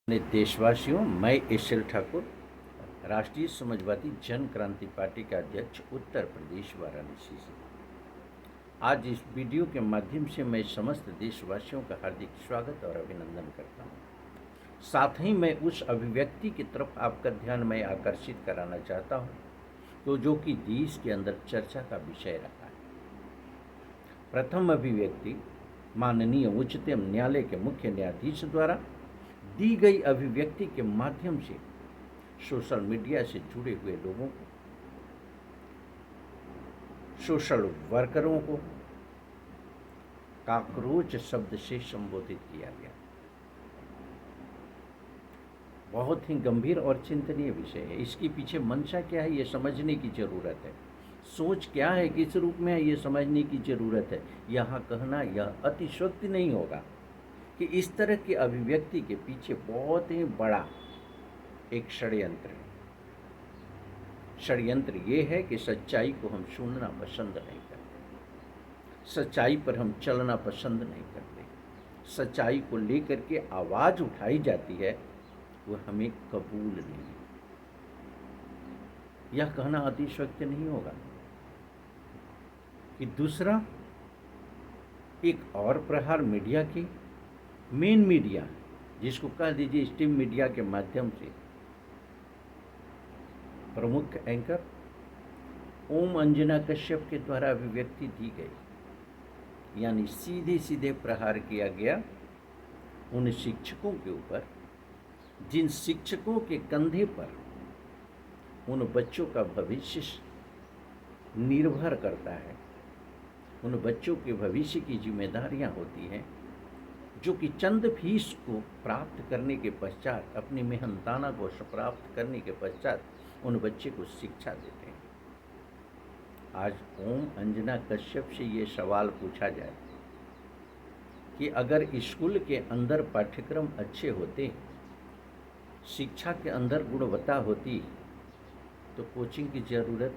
अपने देशवासियों, मैं एस.एल. ठाकुर, राष्ट्रीय समाजवादी जन क्रांति पार्टी का अध्यक्ष, उत्तर प्रदेश, वाराणसी से। आज इस वीडियो के माध्यम से मैं समस्त देशवासियों का हार्दिक स्वागत और अभिनंदन करता हूं। साथ ही मैं उस अभिव्यक्ति की तरफ आपका ध्यान मैं आकर्षित कराना चाहता हूं, तो जो कि देश के अंदर चर्चा का विषय रहा है। प्रथम अभिव्यक्ति माननीय उच्चतम न्यायालय के मुख्य न्यायाधीश द्वारा दी गई अभिव्यक्ति के माध्यम से सोशल मीडिया से जुड़े हुए लोगों को, सोशल वर्करों को काकरोच शब्द से संबोधित किया गया। बहुत ही गंभीर और चिंतनीय विषय है। इसके पीछे मंशा क्या है, ये समझने की जरूरत है। सोच क्या है, किस रूप में है, ये समझने की जरूरत है। यहाँ कहना यह अतिशयोक्ति नहीं होगा कि इस तरह की अभिव्यक्ति के पीछे बहुत ही बड़ा एक षड्यंत्र है। षड्यंत्र ये है कि सच्चाई को हम सुनना पसंद नहीं करते, सच्चाई पर हम चलना पसंद नहीं करते, सच्चाई को लेकर के आवाज़ उठाई जाती है, वो हमें कबूल नहीं है। यह कहना अतिशयोक्ति नहीं होगा कि दूसरा एक और प्रहार मीडिया की, मेन मीडिया जिसको कह दीजिए स्ट्रीम मीडिया के माध्यम से प्रमुख एंकर ओम अंजना कश्यप के द्वारा अभिव्यक्ति दी गई, यानी सीधे सीधे प्रहार किया गया उन शिक्षकों के ऊपर जिन शिक्षकों के कंधे पर उन बच्चों का भविष्य निर्भर करता है, उन बच्चों के भविष्य की जिम्मेदारियां होती हैं, जो कि चंद फीस को प्राप्त करने के पश्चात, अपनी मेहनताना को प्राप्त करने के पश्चात उन बच्चे को शिक्षा देते हैं। आज ओम अंजना कश्यप से ये सवाल पूछा जाए कि अगर स्कूल के अंदर पाठ्यक्रम अच्छे होते, शिक्षा के अंदर गुणवत्ता होती, तो कोचिंग की जरूरत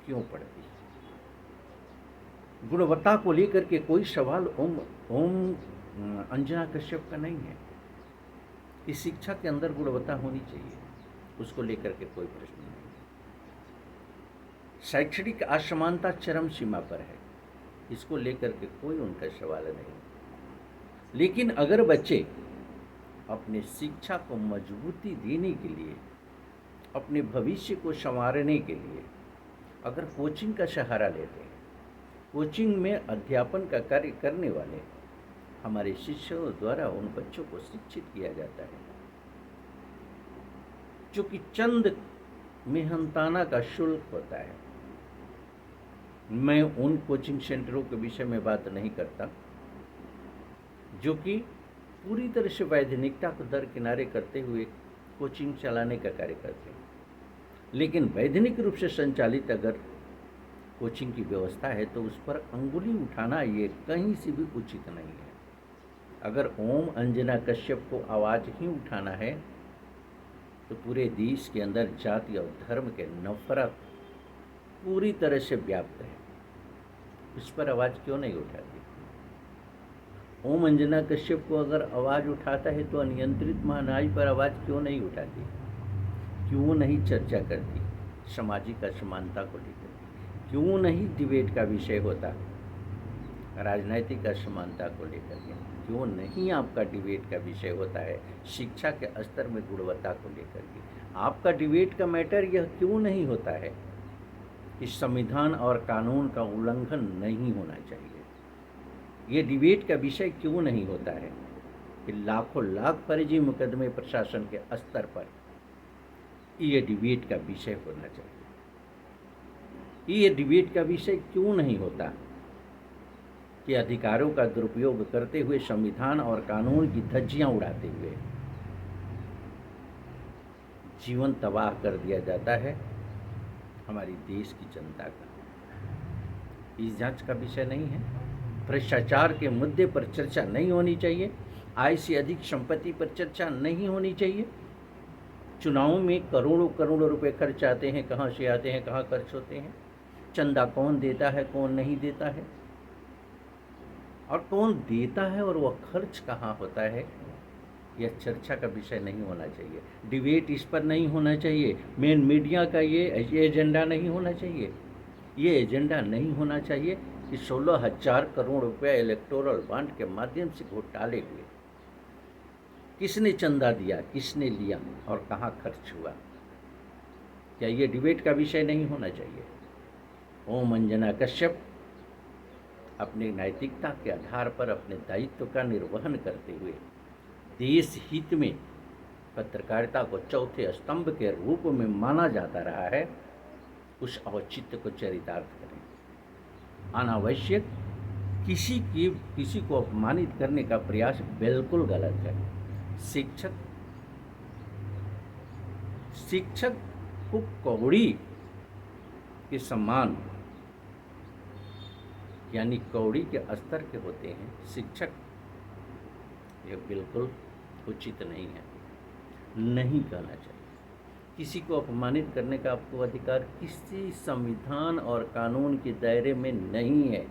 क्यों पड़ती? गुणवत्ता को लेकर के कोई सवाल ओम अंजना कश्यप का नहीं है कि शिक्षा के अंदर गुणवत्ता होनी चाहिए, उसको लेकर के कोई प्रश्न नहीं है। शैक्षणिक असमानता चरम सीमा पर है, इसको लेकर के कोई उनका सवाल नहीं। लेकिन अगर बच्चे अपने शिक्षा को मजबूती देने के लिए, अपने भविष्य को संवारने के लिए अगर कोचिंग का सहारा लेते हैं, कोचिंग में अध्यापन का कार्य करने वाले हमारे शिक्षकों द्वारा उन बच्चों को शिक्षित किया जाता है, जो कि चंद मेहनताना का शुल्क होता है। मैं उन कोचिंग सेंटरों के विषय में बात नहीं करता जो कि पूरी तरह से वैधानिकता को दरकिनारे करते हुए कोचिंग चलाने का कार्य करते हैं, लेकिन वैधानिक रूप से संचालित अगर कोचिंग की व्यवस्था है तो उस पर अंगुली उठाना ये कहीं से भी उचित नहीं है। अगर ओम अंजना कश्यप को आवाज़ ही उठाना है तो पूरे देश के अंदर जाति और धर्म के नफरत पूरी तरह से व्याप्त है, उस पर आवाज़ क्यों नहीं उठाती? ओम अंजना कश्यप को अगर आवाज़ उठाता है तो अनियंत्रित महंगाई पर आवाज़ क्यों नहीं उठाती? क्यों नहीं चर्चा करती सामाजिक असमानता को लेकर? क्यों नहीं डिबेट का विषय होता राजनीतिक असमानता को लेकर के? क्यों नहीं आपका डिबेट का विषय होता है शिक्षा के स्तर में गुणवत्ता को लेकर के? आपका डिबेट का मैटर यह क्यों नहीं होता है कि संविधान और कानून का उल्लंघन नहीं होना चाहिए? ये डिबेट का विषय क्यों नहीं होता है कि लाखों लाख फर्जी मुकदमे प्रशासन के स्तर पर? ये डिबेट का विषय होना चाहिए। ये डिबेट का विषय क्यों नहीं होता कि अधिकारों का दुरुपयोग करते हुए, संविधान और कानून की धज्जियां उड़ाते हुए जीवन तबाह कर दिया जाता है हमारी देश की जनता का? इस जांच का विषय नहीं है। भ्रष्टाचार के मुद्दे पर चर्चा नहीं होनी चाहिए, आय से अधिक संपत्ति पर चर्चा नहीं होनी चाहिए। चुनावों में करोड़ों करोड़ों रुपए खर्च आते हैं, कहाँ से आते हैं, कहाँ खर्च होते हैं, चंदा कौन देता है, कौन नहीं देता है, और कौन देता है और वह खर्च कहाँ होता है, यह चर्चा का विषय नहीं होना चाहिए, डिबेट इस पर नहीं होना चाहिए, मेन मीडिया का ये एजेंडा नहीं होना चाहिए। ये एजेंडा नहीं होना चाहिए कि 16,000 करोड़ रुपए इलेक्टोरल बॉन्ड के माध्यम से घोटाले हुए, किसने चंदा दिया, किसने लिया और कहाँ खर्च हुआ। क्या ये डिबेट का विषय नहीं होना चाहिए? ओम अंजना कश्यप अपनी नैतिकता के आधार पर अपने दायित्व का निर्वहन करते हुए देश हित में पत्रकारिता को चौथे स्तंभ के रूप में माना जाता रहा है, उस औचित्य को चरितार्थ करें। अनावश्यक किसी को अपमानित करने का प्रयास बिल्कुल गलत है। शिक्षक को कौड़ी के सम्मान, यानी कौड़ी के स्तर के होते हैं शिक्षक, यह बिल्कुल उचित नहीं है, नहीं कहना चाहिए। किसी को अपमानित करने का आपको अधिकार किसी संविधान और कानून के दायरे में नहीं है।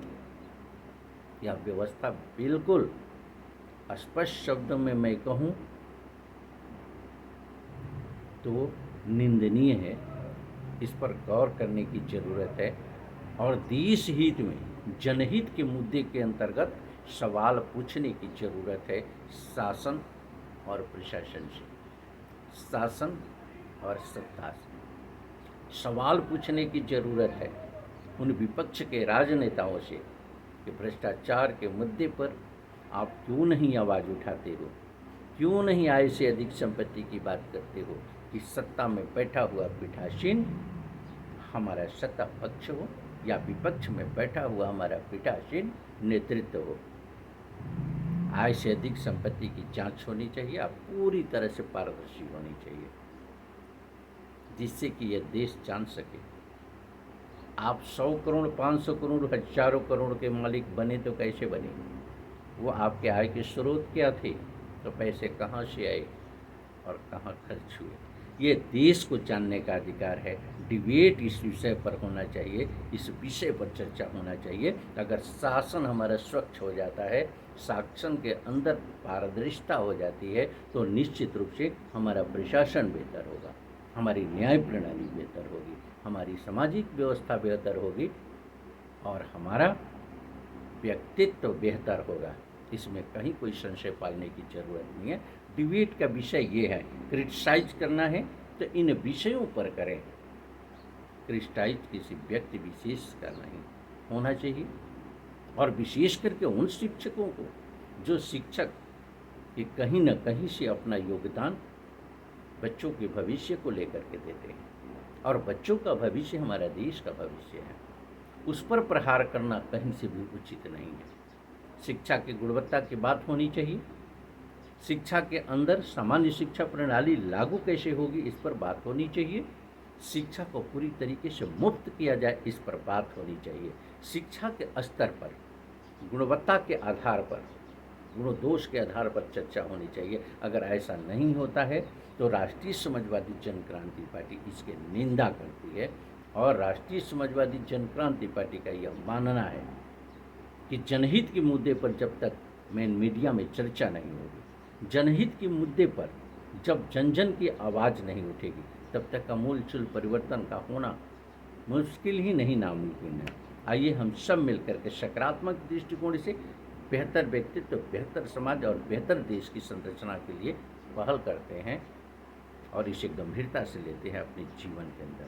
यह व्यवस्था बिल्कुल स्पष्ट शब्दों में मैं कहूँ तो निंदनीय है। इस पर गौर करने की ज़रूरत है और देश हित में, जनहित के मुद्दे के अंतर्गत सवाल पूछने की ज़रूरत है शासन और प्रशासन से, शासन और सत्ता से सवाल पूछने की ज़रूरत है उन विपक्ष के राजनेताओं से कि भ्रष्टाचार के मुद्दे पर आप क्यों नहीं आवाज़ उठाते हो, क्यों नहीं आय से अधिक संपत्ति की बात करते हो कि सत्ता में बैठा हुआ पीठासीन हमारा सत्ता पक्ष हो या विपक्ष में बैठा हुआ हमारा पीठासीन नेतृत्व हो। आय से अधिक संपत्ति की जांच होनी चाहिए, आप पूरी तरह से पारदर्शी होनी चाहिए, जिससे कि यह देश जान सके। आप 100 करोड़, 500 करोड़, हजारों करोड़ के मालिक बने तो कैसे बने? वो आपके आय के स्रोत क्या थे? तो पैसे कहाँ से आए और कहाँ खर्च हुए? ये देश को जानने का अधिकार है। डिबेट इस विषय पर होना चाहिए, इस विषय पर चर्चा होना चाहिए। अगर शासन हमारा स्वच्छ हो जाता है, शासन के अंदर पारदर्शिता हो जाती है, तो निश्चित रूप से हमारा प्रशासन बेहतर होगा, हमारी न्याय प्रणाली बेहतर होगी, हमारी सामाजिक व्यवस्था बेहतर होगी और हमारा व्यक्तित्व बेहतर होगा। इसमें कहीं कोई संशय पालने की जरूरत नहीं है। डिबेट का विषय ये है, क्रिटिसाइज करना है तो इन विषयों पर करें, क्रिटिसाइज किसी व्यक्ति विशेष का नहीं होना चाहिए। और विशेष करके उन शिक्षकों को जो शिक्षक ये कहीं न कहीं से अपना योगदान बच्चों के भविष्य को लेकर के देते हैं, और बच्चों का भविष्य हमारा देश का भविष्य है, उस पर प्रहार करना कहीं से भी उचित नहीं है। शिक्षा की गुणवत्ता की बात होनी चाहिए, शिक्षा के अंदर सामान्य शिक्षा प्रणाली लागू कैसे होगी इस पर बात होनी चाहिए, शिक्षा को पूरी तरीके से मुफ्त किया जाए इस पर बात होनी चाहिए। शिक्षा के स्तर पर, गुणवत्ता के आधार पर, गुण दोष के आधार पर चर्चा होनी चाहिए। अगर ऐसा नहीं होता है तो राष्ट्रीय समाजवादी जनक्रांति पार्टी इसके निंदा करती है, और राष्ट्रीय समाजवादी जनक्रांति पार्टी का यह मानना है कि जनहित के मुद्दे पर जब तक मेन मीडिया में चर्चा नहीं होगी, जनहित के मुद्दे पर जब जन जन की आवाज़ नहीं उठेगी, तब तक आमूलचूल परिवर्तन का होना मुश्किल ही नहीं, नामुमकिन है। आइए हम सब मिलकर के सकारात्मक दृष्टिकोण से बेहतर व्यक्तित्व, बेहतर समाज और बेहतर देश की संरचना के लिए पहल करते हैं और इसे गंभीरता से लेते हैं अपने जीवन के अंदर।